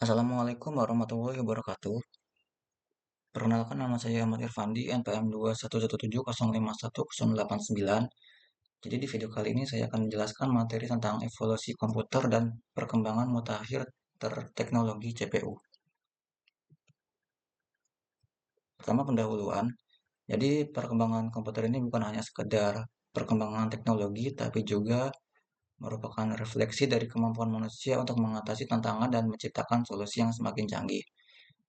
Assalamualaikum warahmatullahi wabarakatuh. Perkenalkan nama saya Ahmad Irfandi, NPM 21770510899. Jadi di video kali ini saya akan menjelaskan materi tentang evolusi komputer dan perkembangan mutakhir teknologi CPU. Pertama pendahuluan. Jadi perkembangan komputer ini bukan hanya sekedar perkembangan teknologi, tapi juga merupakan refleksi dari kemampuan manusia untuk mengatasi tantangan dan menciptakan solusi yang semakin canggih.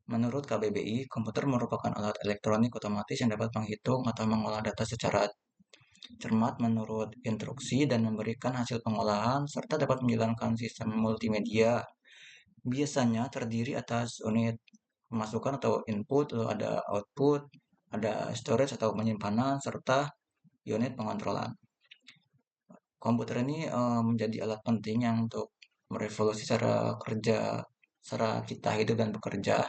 Menurut KBBI, komputer merupakan alat elektronik otomatis yang dapat menghitung atau mengolah data secara cermat menurut instruksi dan memberikan hasil pengolahan serta dapat menjalankan sistem multimedia. Biasanya terdiri atas unit pemasukan atau input, lalu ada output, ada storage atau penyimpanan, serta unit pengontrolan. Komputer ini menjadi alat penting yang untuk merevolusi cara kita hidup dan bekerja.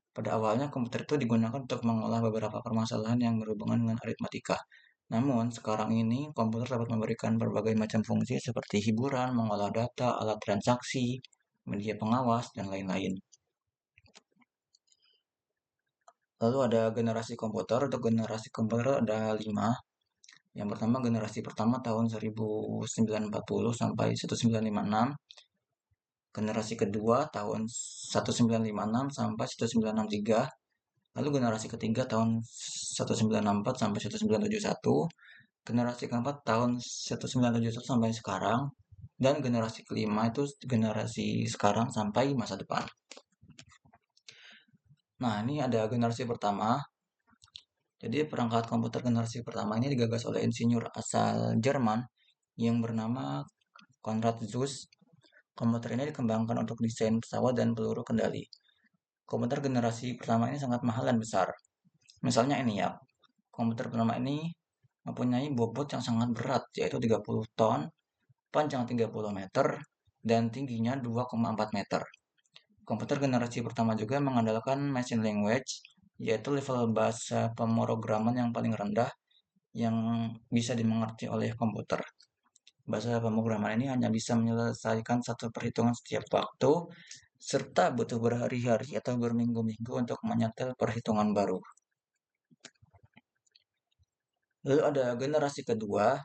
Pada awalnya komputer itu digunakan untuk mengolah beberapa permasalahan yang berhubungan dengan aritmatika. Namun, sekarang ini komputer dapat memberikan berbagai macam fungsi seperti hiburan, mengolah data, alat transaksi, media pengawas, dan lain-lain. Lalu ada generasi komputer. Untuk generasi komputer ada 5. Yang pertama generasi pertama tahun 1940 sampai 1956. Generasi kedua tahun 1956 sampai 1963. Lalu generasi ketiga tahun 1964 sampai 1971, generasi keempat tahun 1971 sampai sekarang, dan generasi kelima itu generasi sekarang sampai masa depan. Nah, ini ada generasi pertama. Jadi perangkat komputer generasi pertama ini digagas oleh insinyur asal Jerman yang bernama Konrad Zuse. Komputer ini dikembangkan untuk desain pesawat dan peluru kendali. Komputer generasi pertama ini sangat mahal dan besar. Misalnya ini ya, komputer pertama ini mempunyai bobot yang sangat berat, yaitu 30 ton, panjang 30 meter, dan tingginya 2,4 meter. Komputer generasi pertama juga mengandalkan machine language, yaitu level bahasa pemrograman yang paling rendah yang bisa dimengerti oleh komputer. Bahasa pemrograman ini hanya bisa menyelesaikan satu perhitungan setiap waktu, serta butuh berhari-hari atau berminggu-minggu untuk menyetel perhitungan baru. Lalu ada generasi kedua.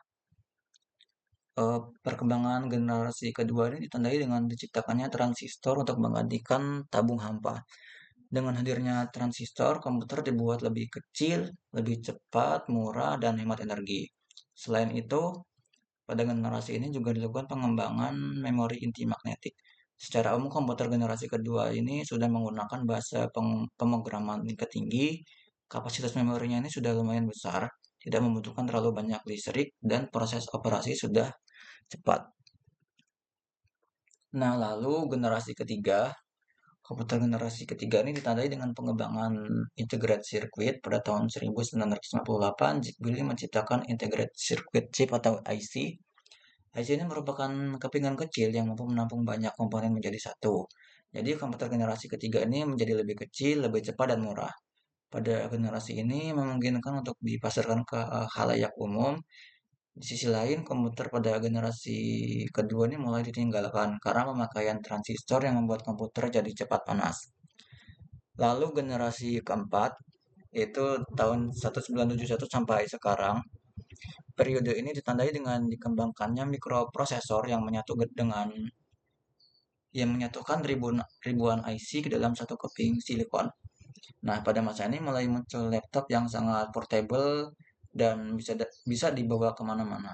Perkembangan generasi kedua ini ditandai dengan diciptakannya transistor untuk menggantikan tabung hampa. Dengan hadirnya transistor, komputer dibuat lebih kecil, lebih cepat, murah, dan hemat energi. Selain itu, pada generasi ini juga dilakukan pengembangan memori inti magnetik. Secara umum, komputer generasi kedua ini sudah menggunakan bahasa pemrograman tingkat tinggi. Kapasitas memorinya ini sudah lumayan besar, tidak membutuhkan terlalu banyak listrik, dan proses operasi sudah cepat. Nah, lalu generasi ketiga, komputer generasi ketiga ini ditandai dengan pengembangan integrated circuit pada tahun 1958. Billy menciptakan integrated circuit chip atau IC. IC ini merupakan kepingan kecil yang mampu menampung banyak komponen menjadi satu. Jadi komputer generasi ketiga ini menjadi lebih kecil, lebih cepat, dan murah. Pada generasi ini memungkinkan untuk dipasarkan ke khalayak umum. Di sisi lain, komputer pada generasi kedua ini mulai ditinggalkan karena pemakaian transistor yang membuat komputer jadi cepat panas. Lalu generasi keempat, yaitu tahun 1971 sampai sekarang. Periode ini ditandai dengan dikembangkannya mikroprosesor yang menyatukan ribuan IC ke dalam satu keping silikon. Nah, pada masa ini mulai muncul laptop yang sangat portable dan bisa dibawa kemana-mana.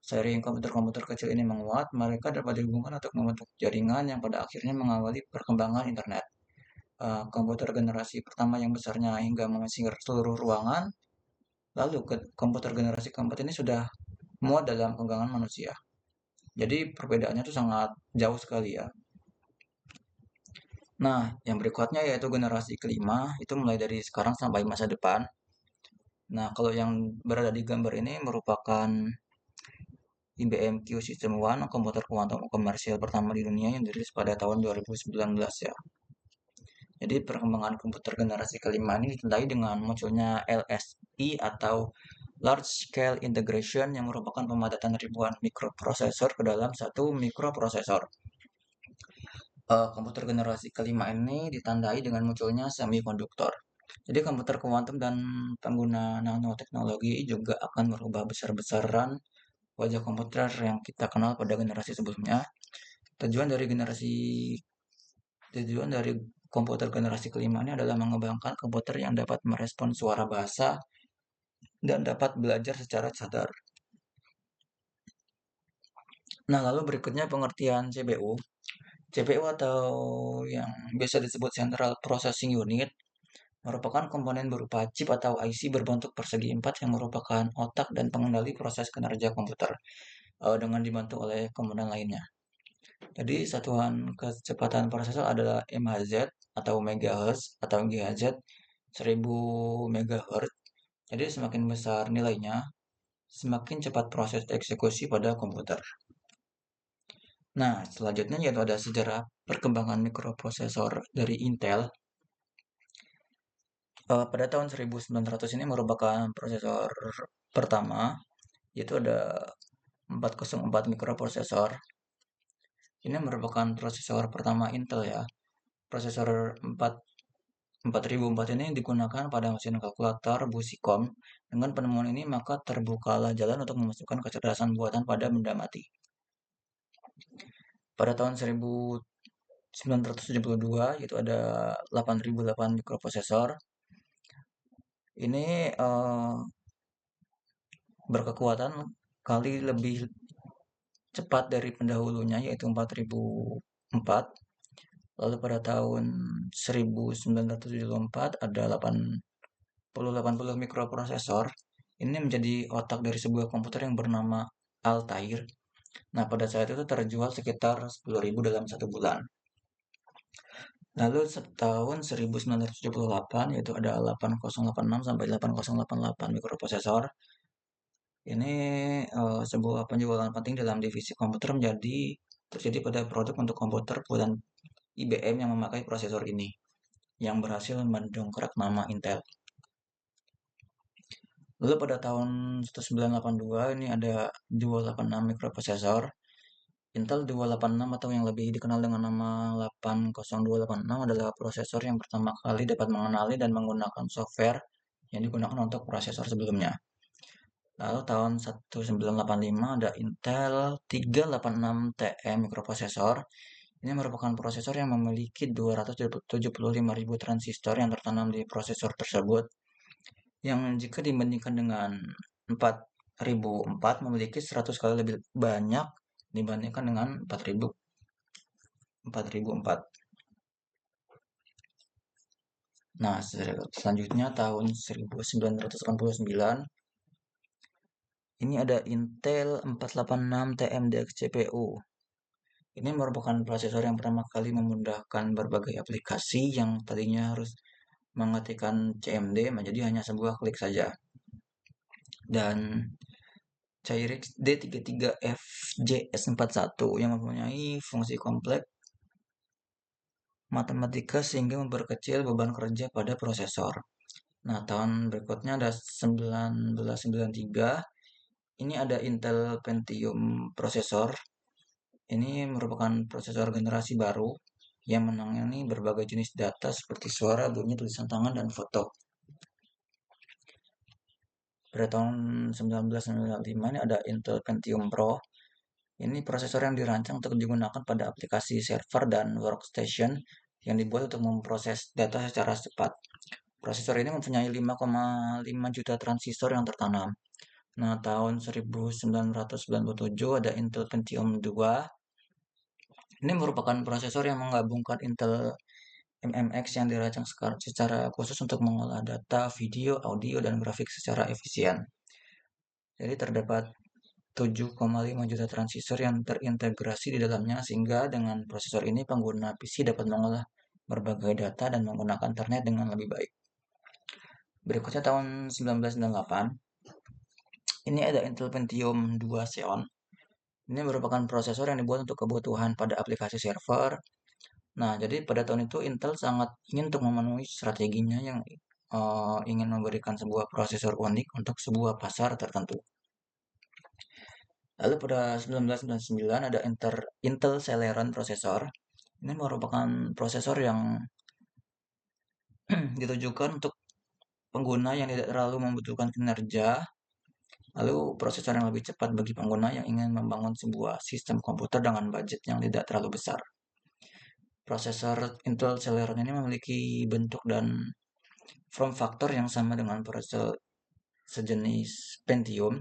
Seiring komputer-komputer kecil ini menguat, mereka dapat dihubungkan untuk membentuk jaringan yang pada akhirnya mengawali perkembangan internet. Komputer generasi pertama yang besarnya hingga mengisi seluruh ruangan, lalu komputer generasi keempat ini sudah muat dalam genggaman manusia. Jadi perbedaannya itu sangat jauh sekali ya. Nah, yang berikutnya yaitu generasi kelima, itu mulai dari sekarang sampai masa depan. Nah, kalau yang berada di gambar ini merupakan IBM Q System One, komputer kuantum komersial pertama di dunia yang dirilis pada tahun 2019 ya. Jadi perkembangan komputer generasi kelima ini ditandai dengan munculnya LSI atau Large Scale Integration yang merupakan pemadatan ribuan mikroprosesor ke dalam satu mikroprosesor. Komputer generasi kelima ini ditandai dengan munculnya semikonduktor. Jadi komputer kuantum dan pengguna nanoteknologi juga akan merubah besar-besaran wajah komputer yang kita kenal pada generasi sebelumnya. Tujuan dari generasi Tujuan dari komputer generasi kelima ini adalah mengembangkan komputer yang dapat merespon suara bahasa dan dapat belajar secara sadar. Nah, lalu berikutnya pengertian CPU. CPU atau yang biasa disebut Central Processing Unit merupakan komponen berupa chip atau IC berbentuk persegi empat yang merupakan otak dan pengendali proses kinerja komputer dengan dibantu oleh komponen lainnya. Jadi satuan kecepatan prosesor adalah MHz atau megahertz atau GHz 1000 MHz. Jadi semakin besar nilainya, semakin cepat proses eksekusi pada komputer. Nah, selanjutnya yaitu ada sejarah perkembangan mikroprosesor dari Intel. Pada tahun 1900 ini merupakan prosesor pertama, yaitu ada 404 mikroprosesor. Ini merupakan prosesor pertama Intel ya. Prosesor 4004 ini digunakan pada mesin kalkulator Busicom. Dengan penemuan ini maka terbukalah jalan untuk memasukkan kecerdasan buatan pada benda mati. Pada tahun 1972 itu ada 8008 mikroprosesor. Ini berkekuatan kali lebih cepat dari pendahulunya yaitu 4004. Lalu pada tahun 1974 ada 8080 mikroprosesor. Ini menjadi otak dari sebuah komputer yang bernama Altair. Nah, pada saat itu terjual sekitar 10.000 dalam satu bulan. Lalu tahun 1978 yaitu ada 8086 sampai 8088 mikroprosesor. Ini sebuah penjualan penting dalam divisi komputer terjadi pada produk untuk komputer buatan IBM yang memakai prosesor ini, yang berhasil mendongkrak nama Intel. Lalu pada tahun 1982 ini ada 286 mikroprosesor. Intel 286 atau yang lebih dikenal dengan nama 80286 adalah prosesor yang pertama kali dapat mengenali dan menggunakan software yang digunakan untuk prosesor sebelumnya. Lalu tahun 1985 ada Intel 386 TM mikroprosesor. Ini merupakan prosesor yang memiliki 275.000 transistor yang tertanam di prosesor tersebut, yang jika dibandingkan dengan 4004 memiliki 100 kali lebih banyak dibandingkan dengan 4004. Nah, selanjutnya tahun 1989 ini ada Intel 486 TMDX CPU. Ini merupakan prosesor yang pertama kali memudahkan berbagai aplikasi yang tadinya harus mengetikkan CMD menjadi hanya sebuah klik saja. Dan Cyrix D33FJS41 yang mempunyai fungsi kompleks matematika sehingga memperkecil beban kerja pada prosesor. Nah, tahun berikutnya ada 1993. Ini ada Intel Pentium prosesor. Ini merupakan prosesor generasi baru yang menangani berbagai jenis data seperti suara, bunyi, tulisan tangan, dan foto. Pada tahun 1995 ini ada Intel Pentium Pro. Ini prosesor yang dirancang untuk digunakan pada aplikasi server dan workstation yang dibuat untuk memproses data secara cepat. Prosesor ini mempunyai 5,5 juta transistor yang tertanam. Nah, tahun 1997 ada Intel Pentium 2. Ini merupakan prosesor yang menggabungkan Intel MMX yang dirancang secara khusus untuk mengolah data, video, audio, dan grafik secara efisien. Jadi terdapat 7,5 juta transistor yang terintegrasi di dalamnya sehingga dengan prosesor ini pengguna PC dapat mengolah berbagai data dan menggunakan internet dengan lebih baik. Berikutnya tahun 1998, ini ada Intel Pentium 2 Xeon. Ini merupakan prosesor yang dibuat untuk kebutuhan pada aplikasi server. Nah, jadi pada tahun itu Intel sangat ingin untuk memenuhi strateginya yang ingin memberikan sebuah prosesor unik untuk sebuah pasar tertentu. Lalu pada 1999 ada Intel Celeron prosesor. Ini merupakan prosesor yang ditujukan untuk pengguna yang tidak terlalu membutuhkan kinerja, lalu prosesor yang lebih cepat bagi pengguna yang ingin membangun sebuah sistem komputer dengan budget yang tidak terlalu besar. Prosesor Intel Celeron ini memiliki bentuk dan form factor yang sama dengan prosesor sejenis Pentium,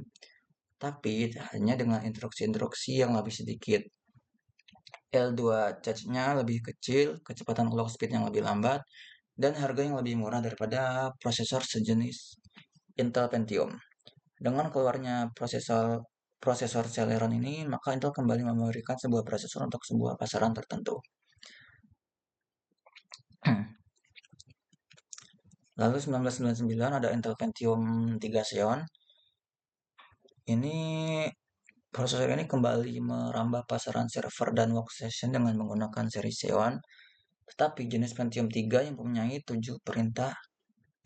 tapi hanya dengan instruksi-instruksi yang lebih sedikit. L2 charge-nya lebih kecil, kecepatan clock speed yang lebih lambat, dan harga yang lebih murah daripada prosesor sejenis Intel Pentium. Dengan keluarnya prosesor Celeron ini, maka Intel kembali memberikan sebuah prosesor untuk sebuah pasaran tertentu. Lalu 1999 ada Intel Pentium 3 Xeon. Ini prosesor ini kembali merambah pasaran server dan workstation dengan menggunakan seri Xeon, tetapi jenis Pentium 3 yang mempunyai 7 perintah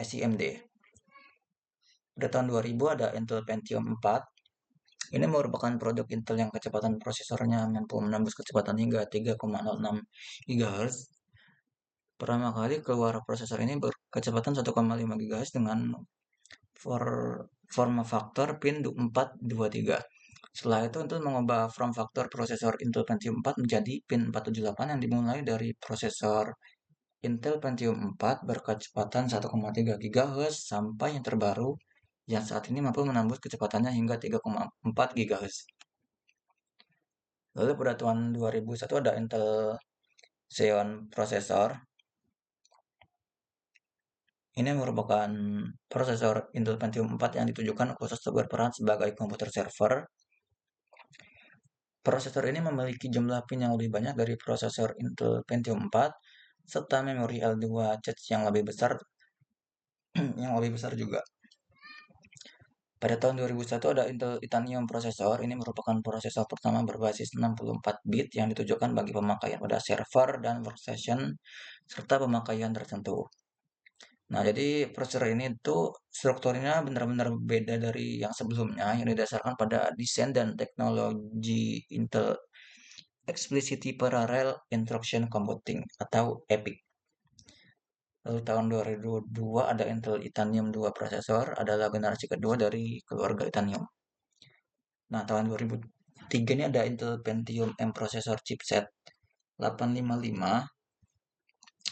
SIMD. Pada tahun 2000 ada Intel Pentium 4. Ini merupakan produk Intel yang kecepatan prosesornya mampu menembus kecepatan hingga 3,06 GHz. Pertama kali keluar prosesor ini berkecepatan 1,5 GHz dengan form factor pin 423. Setelah itu Intel mengubah form factor prosesor Intel Pentium 4 menjadi pin 478 yang dimulai dari prosesor Intel Pentium 4 berkecepatan 1,3 GHz sampai yang terbaru yang saat ini mampu menembus kecepatannya hingga 3,4 GHz. Lalu pada tahun 2001 ada Intel Xeon Processor. Ini merupakan prosesor Intel Pentium 4 yang ditujukan khusus untuk berperan sebagai komputer server. Prosesor ini memiliki jumlah pin yang lebih banyak dari prosesor Intel Pentium 4 serta memori L2 cache yang lebih besar juga. Pada tahun 2001 ada Intel Itanium Processor. Ini merupakan prosesor pertama berbasis 64 bit yang ditujukan bagi pemakaian pada server dan workstation serta pemakaian tertentu. Nah, jadi prosesor ini tuh strukturnya benar-benar beda dari yang sebelumnya yang didasarkan pada desain dan teknologi Intel Explicit Parallel Instruction Computing atau EPIC. Lalu tahun 2002 ada Intel Itanium 2 prosesor, adalah generasi kedua dari keluarga Itanium. Nah, tahun 2003 ini ada Intel Pentium M prosesor chipset 855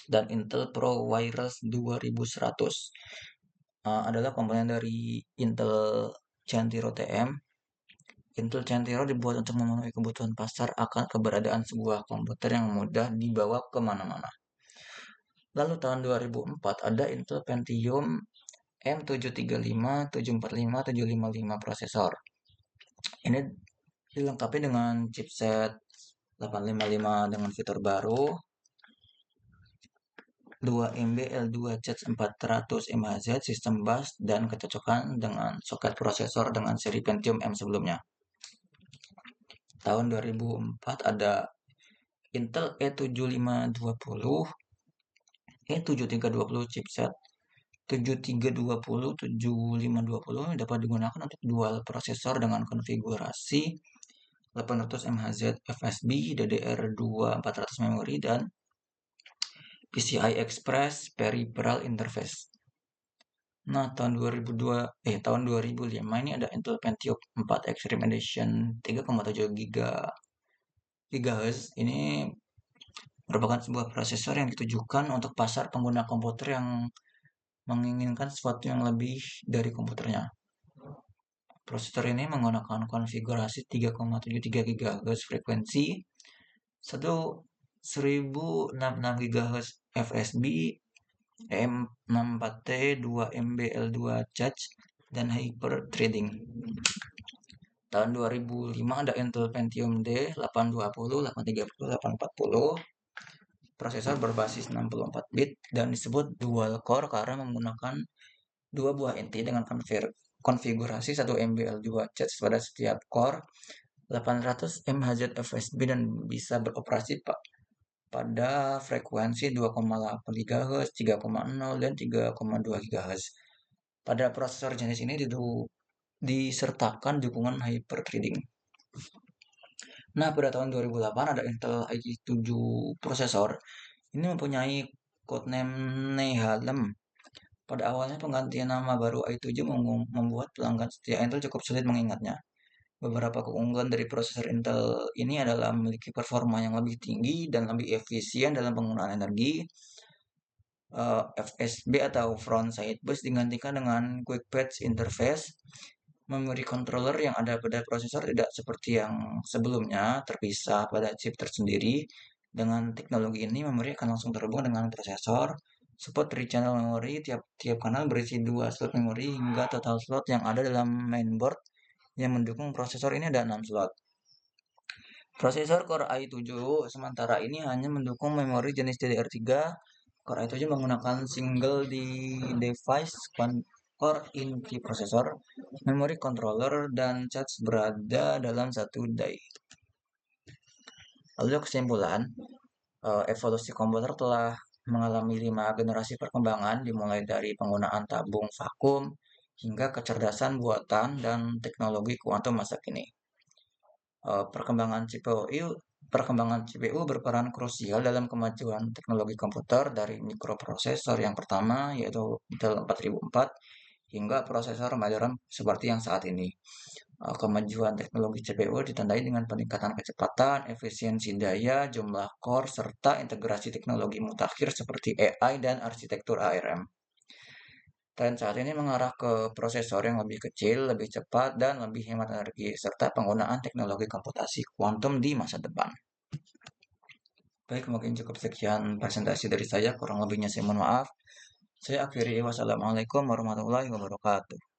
dan Intel Pro Wireless 2100. Adalah komponen dari Intel Centiro TM. Intel Centiro dibuat untuk memenuhi kebutuhan pasar akan keberadaan sebuah komputer yang mudah dibawa kemana-mana. Lalu tahun 2004 ada Intel Pentium M735, 745, 755 prosesor. Ini dilengkapi dengan chipset 855 dengan fitur baru, 2 MB L2 Charge 400 MHz sistem bus dan kecocokan dengan soket prosesor dengan seri Pentium M sebelumnya. Tahun 2004 ada Intel E7520, E7320 chipset 7320, 7520 dapat digunakan untuk dual prosesor dengan konfigurasi 800 MHz FSB, DDR2 400 memori, dan PCI Express Peripheral Interface. Nah, tahun 2005 ini ada Intel Pentium 4 Extreme Edition 3,7 GHz. Ini merupakan sebuah prosesor yang ditujukan untuk pasar pengguna komputer yang menginginkan sesuatu yang lebih dari komputernya. Prosesor ini menggunakan konfigurasi 3,73 GHz frekuensi, 1066 GHz FSB, EM64T, 2 MB L2 charge, dan hyper threading. Tahun 2005 ada Intel Pentium D 820, 830, 840. Prosesor berbasis 64 bit dan disebut dual core karena menggunakan dua buah inti dengan konfigurasi 1 MB L2 charge pada setiap core, 800 MHz FSB, dan bisa beroperasi pada frekuensi 2,8 GHz, 3,0, dan 3,2 GHz. Pada prosesor jenis ini disertakan dukungan hyperthreading. Nah, pada tahun 2008 ada Intel i7 prosesor. Ini mempunyai codename Nehalem. Pada awalnya penggantian nama baru i7 membuat pelanggan setia Intel cukup sulit mengingatnya. Beberapa keunggulan dari prosesor Intel ini adalah memiliki performa yang lebih tinggi dan lebih efisien dalam penggunaan energi. FSB atau Front Side Bus digantikan dengan Quick Patch Interface. Memori controller yang ada pada prosesor tidak seperti yang sebelumnya terpisah pada chip tersendiri. Dengan teknologi ini, memori akan langsung terhubung dengan prosesor. Support 3 channel memori, tiap kanal berisi 2 slot memori hingga total slot yang ada dalam mainboard yang mendukung prosesor ini ada 6 slot. Prosesor Core i7 sementara ini hanya mendukung memori jenis DDR3. Core i7 menggunakan single di device core inti prosesor, memori controller, dan charge berada dalam satu die. Lalu kesimpulan, evolusi komputer telah mengalami 5 generasi perkembangan dimulai dari penggunaan tabung vakum hingga kecerdasan buatan dan teknologi kuantum masa kini. Perkembangan CPU berperan krusial dalam kemajuan teknologi komputer dari mikroprosesor yang pertama yaitu Intel 4004 hingga prosesor modern seperti yang saat ini. Kemajuan teknologi CPU ditandai dengan peningkatan kecepatan, efisiensi daya, jumlah core, serta integrasi teknologi mutakhir seperti AI dan arsitektur ARM. Tren saat ini mengarah ke prosesor yang lebih kecil, lebih cepat, dan lebih hemat energi, serta penggunaan teknologi komputasi kuantum di masa depan. Baik, mungkin cukup sekian presentasi dari saya, kurang lebihnya saya mohon maaf. Saya akhiri, wassalamualaikum warahmatullahi wabarakatuh.